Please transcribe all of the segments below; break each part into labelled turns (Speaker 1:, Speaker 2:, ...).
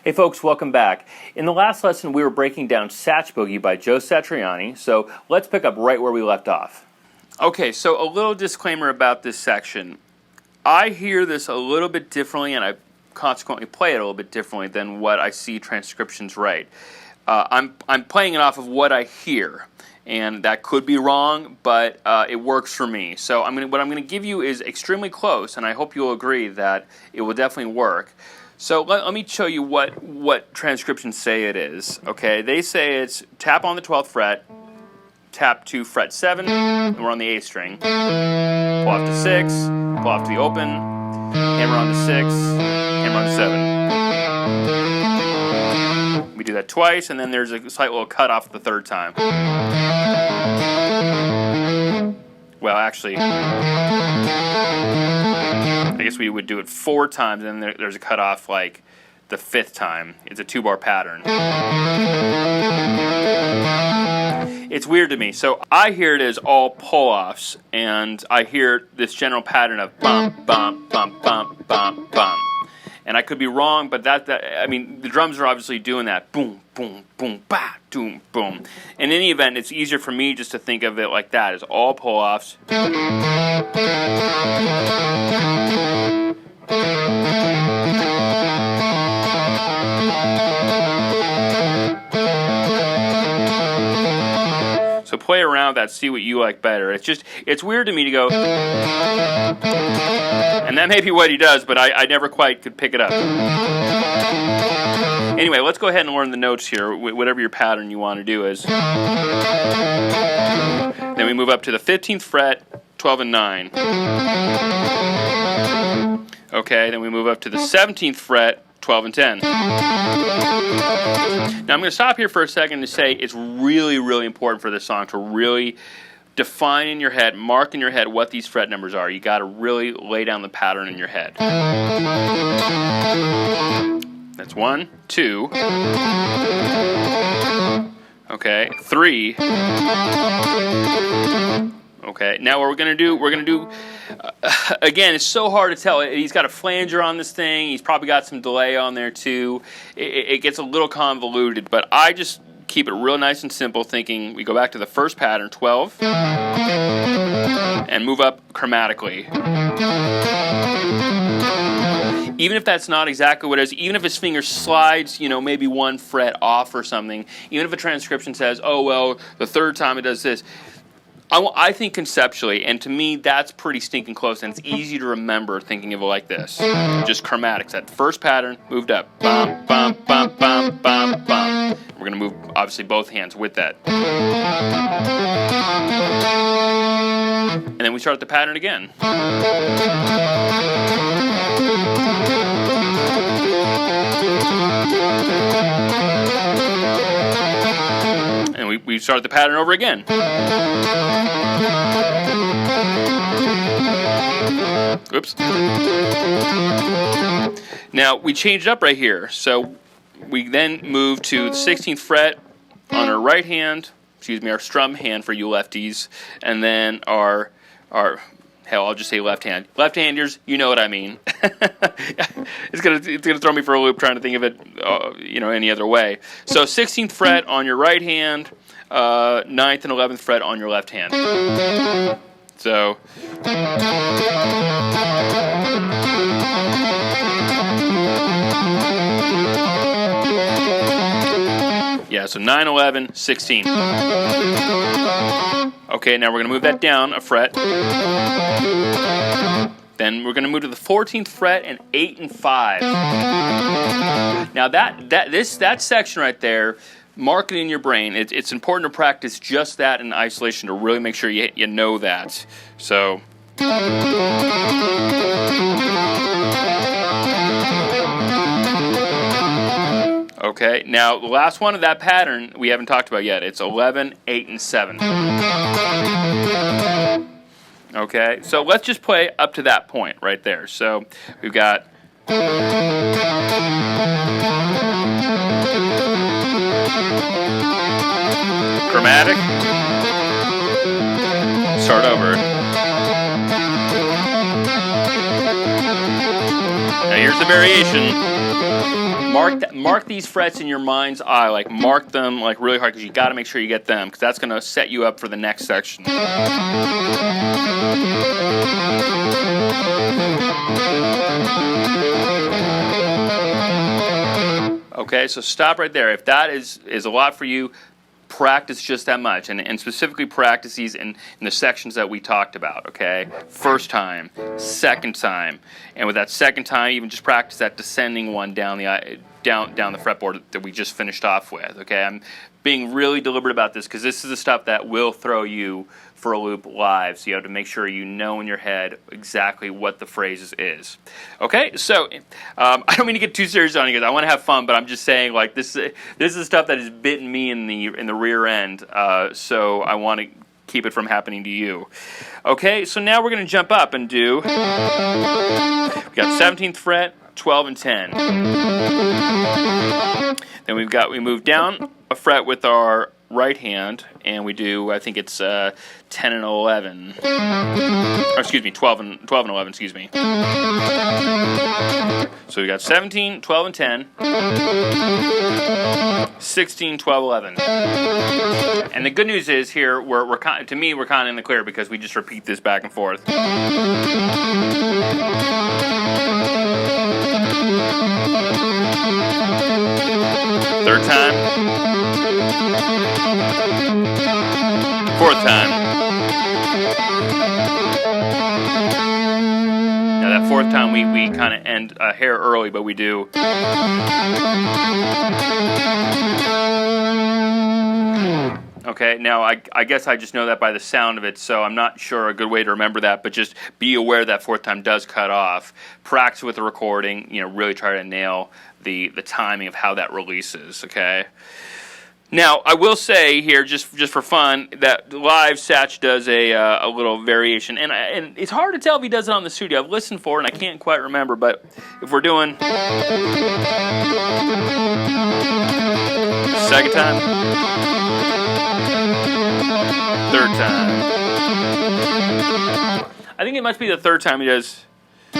Speaker 1: Hey folks, welcome back. In the last lesson we were breaking down Satch Boogie by Joe Satriani, so let's pick up right where we left off. Okay, so a little disclaimer about this section. I hear this a little bit differently and I consequently play it a little bit differently than what I see transcriptions write. I'm playing it off of what I hear, and that could be wrong, but it works for me. So what I'm going to give you is extremely close, and I hope you'll agree that it will definitely work. So let me show you what transcriptions say it is. Okay, they say it's tap on the 12th fret, tap to fret 7, and we're on the A string. Pull off to 6, pull off to the open, hammer on the 6, hammer on the 7. We do that twice, and then there's a slight little cut off the third time. Well, actually, I guess we would do it 4 times, and then there's a cutoff like the 5th time. It's a 2-bar pattern. It's weird to me. So I hear it as all pull-offs, and I hear this general pattern of bump, bump, bump, bump, bump, bump. And I could be wrong, but I mean, the drums are obviously doing that boom, boom, boom, ba, boom, boom. In any event, it's easier for me just to think of it like that, as all pull-offs. So play around with that, see what you like better. It's weird to me to go, and that may be what he does, but I never quite could pick it up. Anyway, let's go ahead and learn the notes here, whatever your pattern you want to do is. Then we move up to the 15th fret, 12 and 9. Okay, then we move up to the 17th fret, 12 and 10. Now I'm going to stop here for a second to say it's really, really important for this song to really define in your head, mark in your head what these fret numbers are. You got to really lay down the pattern in your head. That's 1, 2. Okay, 3. Okay, now what we're going to do, again, it's so hard to tell. He's got a flanger on this thing. He's probably got some delay on there too. It gets a little convoluted, but I just keep it real nice and simple, thinking we go back to the first pattern, 12, and move up chromatically. Even if that's not exactly what it is, even if his finger slides, maybe 1 fret off or something, even if a transcription says, oh, well, the 3rd time it does this, I think conceptually, and to me, that's pretty stinking close, and it's easy to remember thinking of it like this. Just chromatics. That first pattern, moved up. Bum, bum, bum, bum, bum, bum. We're going to move, obviously, both hands with that. And then we start the pattern again. And we start the pattern over again. Oops. Now, we changed up right here. So we then move to the 16th fret on our right hand, our strum hand for you lefties, and then our I'll just say left hand. Left-handers, you know what I mean. It's gonna throw me for a loop trying to think of it, any other way. So 16th fret on your right hand, 9th and 11th fret on your left hand. So. Yeah, so 9, 11, 16. Okay, now we're going to move that down a fret. Then we're going to move to the 14th fret and 8 and 5. Now that section right there, mark it in your brain. It's important to practice just that in isolation to really make sure you know that. So. Okay, now the last one of that pattern we haven't talked about yet. It's 11, 8, and 7. Okay, so let's just play up to that point right there. So we've got. Chromatic. Start over. Now here's the variation. mark these frets in your mind's eye, like mark them like really hard, because you got to make sure you get them, because that's going to set you up for the next section. Okay, so stop right there. If that is a lot for you, practice just that much, and specifically practice these in the sections that we talked about, okay? First time, second time, and with that second time, even just practice that descending one down the fretboard that we just finished off with, okay? I'm being really deliberate about this because this is the stuff that will throw you for a loop live, so you have to make sure you know in your head exactly what the phrase is. Okay, so I don't mean to get too serious on you guys. I want to have fun, but I'm just saying, like, this is stuff that has bitten me in the rear end, so I want to keep it from happening to you. Okay, so now we're going to jump up and do, we got 17th fret, 12 and 10. Then we move down a fret with our right hand, and we do, I think it's 10 and 11. Or excuse me, 12 and 11, excuse me. So we got 17, 12 and 10, 16, 12, 11. And the good news is here, to me, we're kind of in the clear because we just repeat this back and forth. Third time. Fourth time. Now that fourth time we kind of end a hair early, but we do. Okay, now I guess I just know that by the sound of it, so I'm not sure a good way to remember that, but just be aware that fourth time does cut off. Practice with the recording, really try to nail the timing of how that releases, okay? Now, I will say here, just for fun, that live Satch does a little variation, and it's hard to tell if he does it on the studio. I've listened for it, and I can't quite remember, but if we're doing second time, third time, I think it must be the third time he does. He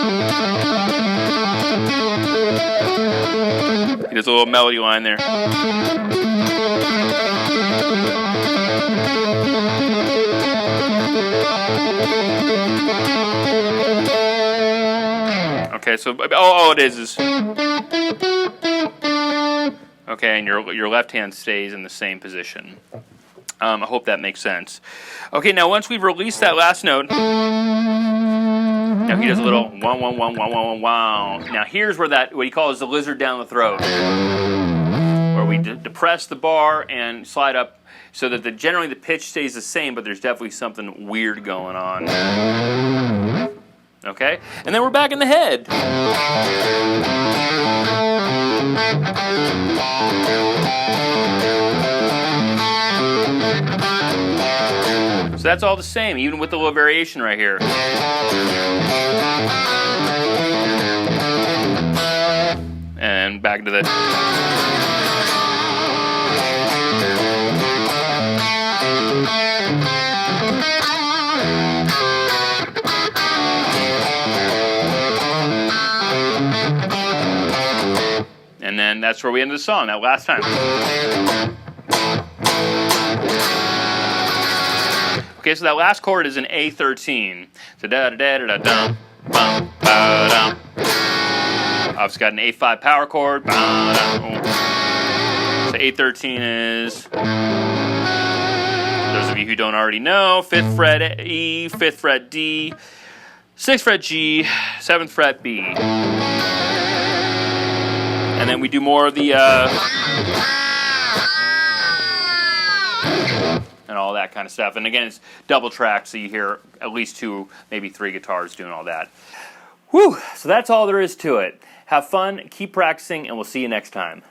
Speaker 1: does a little melody line there. Okay, so all it is okay, and your left hand stays in the same position. I hope that makes sense. Okay, now once we've released that last note, now he does a little wow, wow, wow, wow, wow, wow. Now here's where what he calls the lizard down the throat, where we depress the bar and slide up so that generally the pitch stays the same, but there's definitely something weird going on. Okay, and then we're back in the head. So that's all the same, even with the little variation right here. And back to the... And then that's where we end the song, that last time. Okay, so that last chord is an A13. So da da da da dum bum ba dum. Obviously got an A5 power chord. So A13 is, those of you who don't already know, 5th fret E, 5th fret D, 6th fret G, 7th fret B. And then we do more of the and all that kind of stuff. And again, it's double tracked, so you hear at least 2, maybe 3 guitars doing all that. Whew! So that's all there is to it. Have fun, keep practicing, and we'll see you next time.